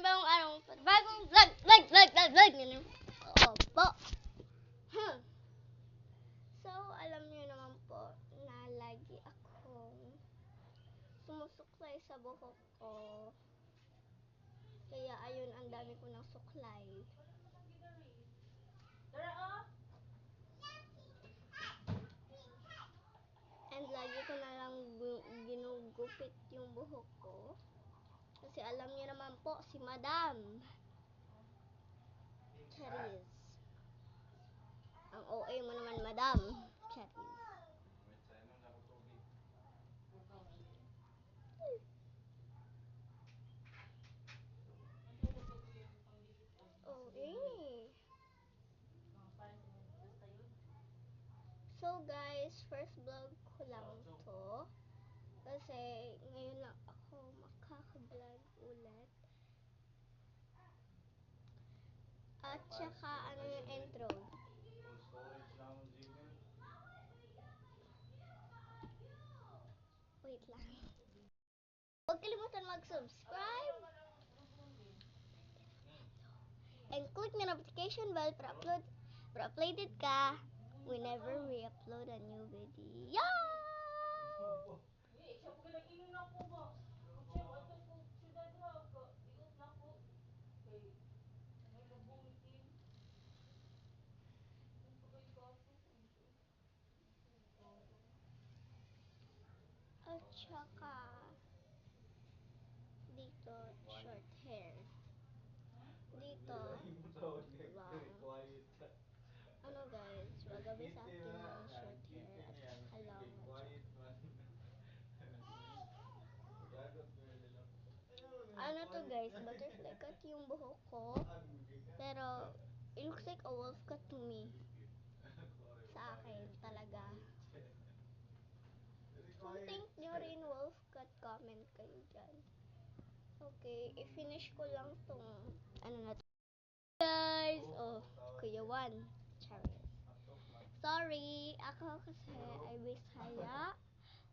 panibagong araw, panibagong vlog. Opo. So, alam niyo naman po na lagi akong sumusuklay sa buhok ko. Kaya ayun, ang dami ko ng suklay. And lagi ko na lang ginugupit yung buhok ko. Kasi alam niyo naman po, si Madam Charis. Ang OA mo naman, Madam Charis. OA. So guys, first vlog ko lang to. Kasi ngayon lang ako makaka-vlog ulit. At saka ano yung intro? Full storage na akong Gmail. Wait lang. Huwag kalimutan mag-subscribe. And click the notification bell para uploaded ka whenever we upload a new video. At saka dito, short hair. Dito, Quiet ka. ano guys, magabi sa akin yung short hair at yan. saka long at Quiet man. Magagot ko din ako. ano to guys, butterfly cut yung buhok ko. Pero, it looks like a wolf cut to me. Sa akin, talaga. Kung think nyo rin wolf cut, comment kayo dyan. Okay, i-finish ko lang tong, ano na to. Guys, oh, Kuya Juan. Charis. Sorry, ako kasi ay Bisaya,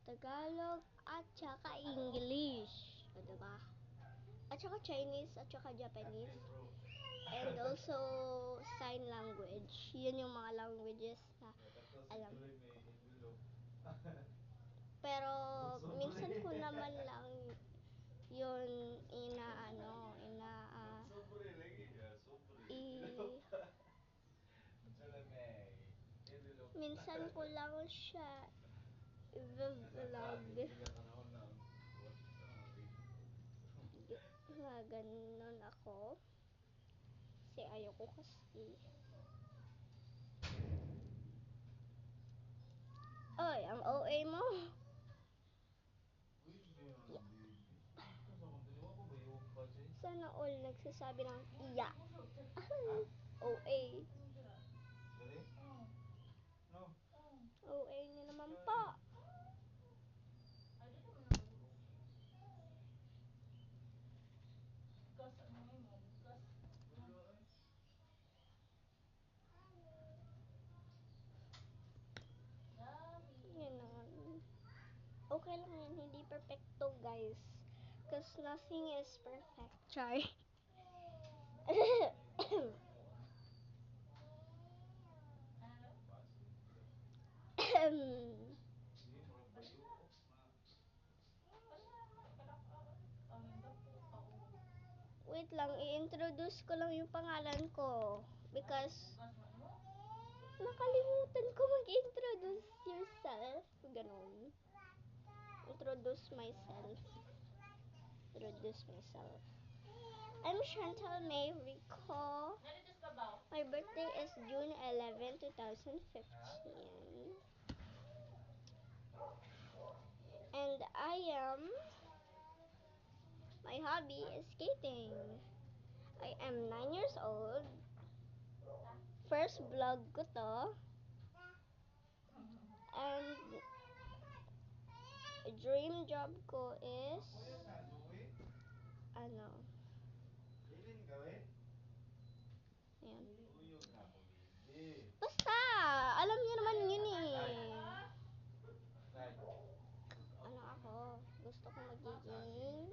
Tagalog, at saka English. O, diba? At saka Chinese, at saka Japanese. And also, sign language. Yun yung mga languages na alam ko. Pero, minsan ko naman lang yun minsan ko lang siya i-vlog. Ganun ako. Kasi ayoko kasi. Oy, ang OA mo. Sana all nagsasabi ng iya. OA. OA niyo naman po. Yan naman. Okay lang yan, hindi perfecto guys. Cause nothing is perfect. Char. Wait lang, i-introduce ko lang yung pangalan ko. Because, nakalimutan ko mag-introduce yourself. Ganon. Introduce myself. I'm Chantal May Rico. My birthday is June 11, 2015. And my hobby is skating. I am 9 years old. First vlog ko to. And dream job ko is ano? Ayan. Basta, alam niyo naman yun eh. Ano ako? Gusto ko magiging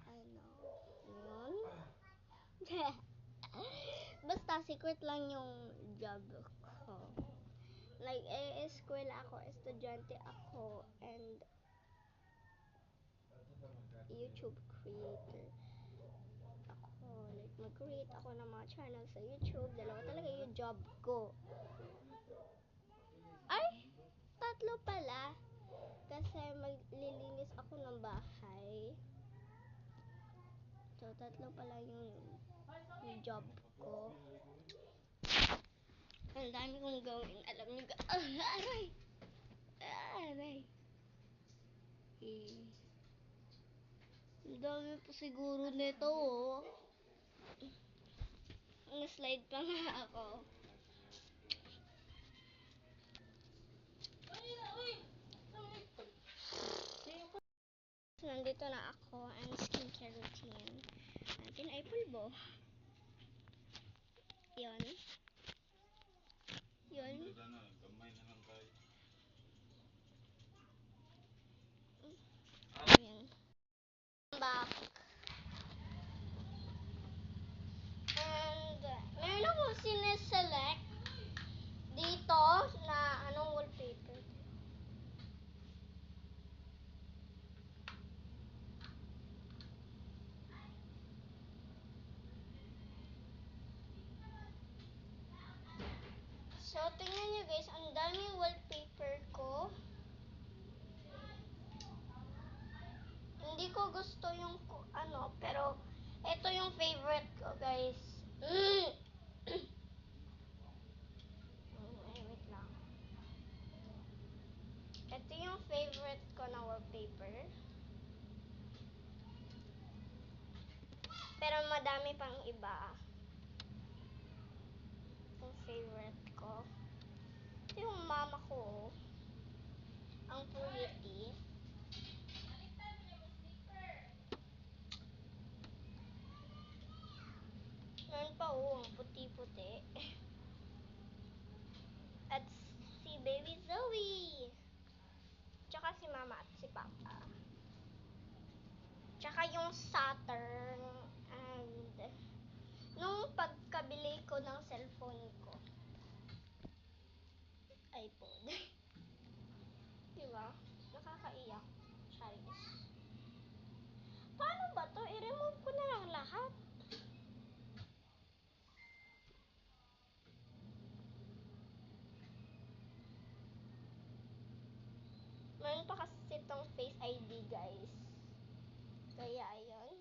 ano? secret lang yung job ko. Like, eskwela ako, estudyante ako, and YouTube creator ako. Like, mag-create ako ng mga channel sa YouTube. Dalawa talaga yung job ko. Ay, tatlo pala. Kasi maglilinis ako ng bahay. So, tatlo pala yung job ko. Ang dami kong gawin. Alam niyo, aray! Aray! Ang dami po siguro nito, oh. Slide pa nga ako. So, nandito na ako. Ang skincare routine natin ay pulbo. Yun. Yun. Gamay na lang tayo. Ayan. Back. And, meron akong sineselect dito na anong wallpaper. So, tingnan nyo guys, ang daming wallpaper ko. Hindi ko gusto yung ano, pero ito yung favorite ko guys. Ay, wait lang. Ito yung favorite ko na wallpaper. Pero madami pang iba. Yung favorite ko. Ito yung mama ko. Ang pretty. Meron pa ang puti-puti. At si Baby Zoe. Tsaka si mama at si papa. Tsaka yung Saturn. And nung pagkabili ko ng cellphone ko. iPhone. Diba? Nakakaiyak. Charis. Paano ba to? I-remove ko na lang lahat. Meron pa kasi itong Face ID, guys. Kaya, ayun.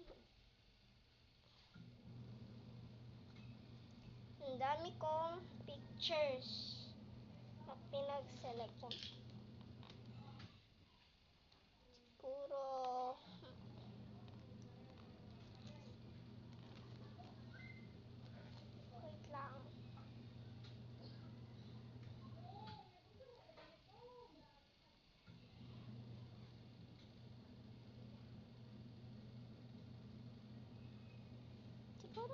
Ang dami kong pictures na pinag-select ko. Puro... Wait lang. Siguro...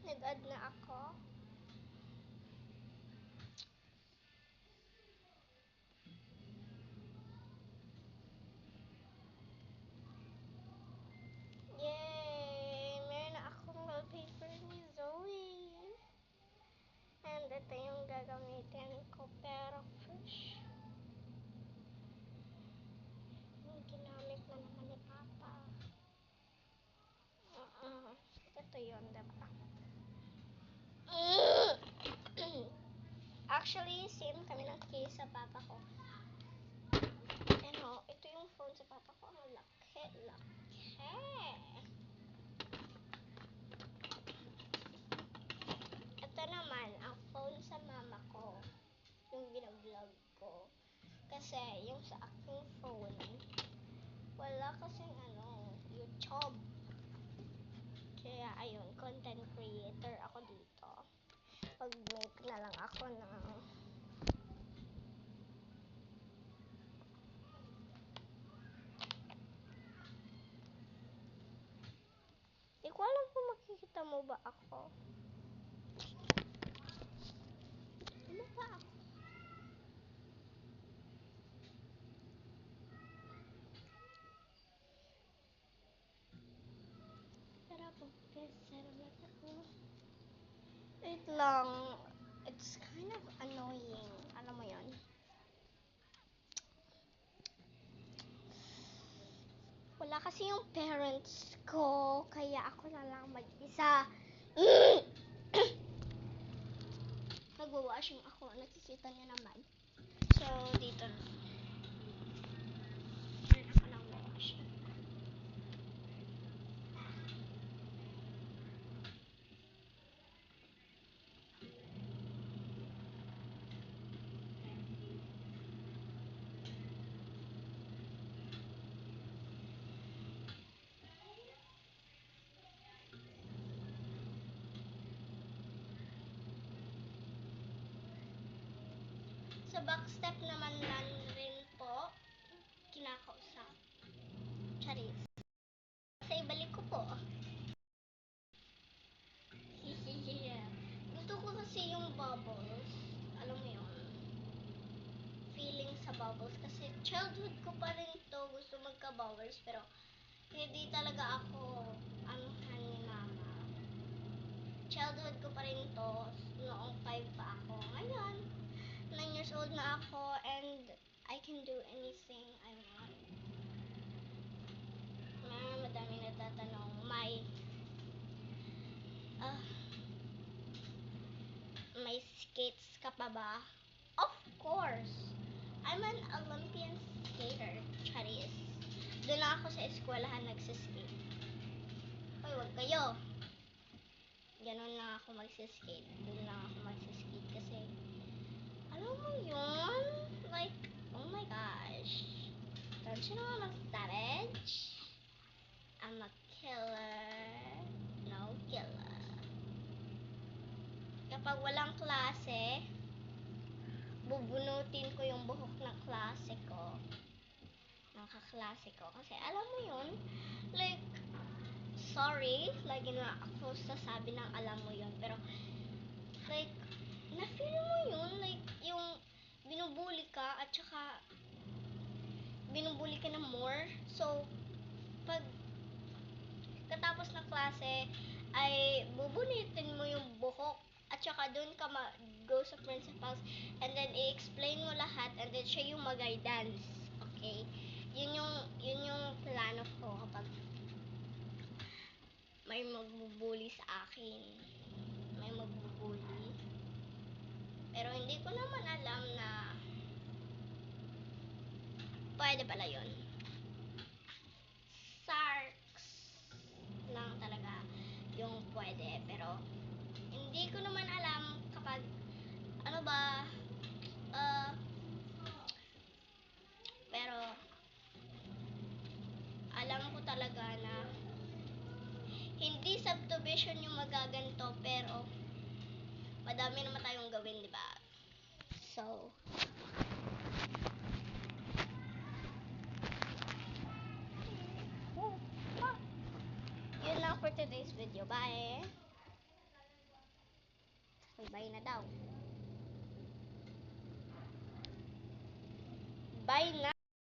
Nag-add na ako. Yay! Meron na akong wallpaper ni Zoe. And ito yung gagamitin ko. Pero fresh. Yung ginamit na naman ni Papa. Ito yun, diba? Actually, same kami ng case sa Papa ko. Ano, ito yung phone sa Papa ko. Ang laki, laki. Ito naman, ang phone yung sa aking phone. Wala kasing YouTube. Kaya ayun, content creator ako dito. Pag-make na lang ako ng di ko alam kung makikita mo ba ako. Ano ba ako? Pero pag-presser mata ko. Wait lang. It's kind of annoying. Alam mo yon? Wala kasi yung parents ko. Kaya ako na lang mag-isa. Nagwa-washing ako. Nakikita niyo naman. So, dito na. Ayan ako nagwa-washing. Sa backstep naman lang rin po, kinakausap. Charis. Sa ibalik ko po. Gusto ko kasi yung bubbles. Alam mo yun? Feeling sa bubbles. Kasi childhood ko pa rin to gusto magka-bubbles. Pero hindi talaga ako anuhan ni mama. Childhood ko pa rin to noong 5 pa ako. Ngayon, 9 years old na ako and I can do anything I want. Madami nagtatanong, may skates ka pa ba? Of course! I'm an Olympian skater, Charis. Doon lang ako sa eskwelahan nagsiskate. Hoy, wag kayo! Ganon lang ako magsiskate. Doon lang ako magsiskate kasi alam mo yun? Like, oh my gosh. Don't you know I'm a savage? I'm a killer. No killer. Kapag walang klase, bubunutin ko yung buhok ng klase ko. Ng kaklase ko. Kasi alam mo yun? Like, sorry. Lagi na ako sasabi ng alam mo yun. Pero, like, na-feel mo yun? Like, yung binubuli ka at saka binubuli ka na more. So, pag katapos ng klase, ay bubunitin mo yung buhok at saka doon ka go sa principals and then i-explain mo lahat and then siya yung mag-guidance. Okay? Yun yung plano ko kapag may magbubuli sa akin. May magbubuli. Pero hindi ko naman alam na pwede pala yun. Sarks lang talaga yung pwede. Pero hindi ko naman alam kapag ano ba pero alam ko talaga na hindi subdivision yung magaganto pero madami naman tayong gawin, di ba? So, yun lang for today's video. Bye! Bye na daw. Bye na!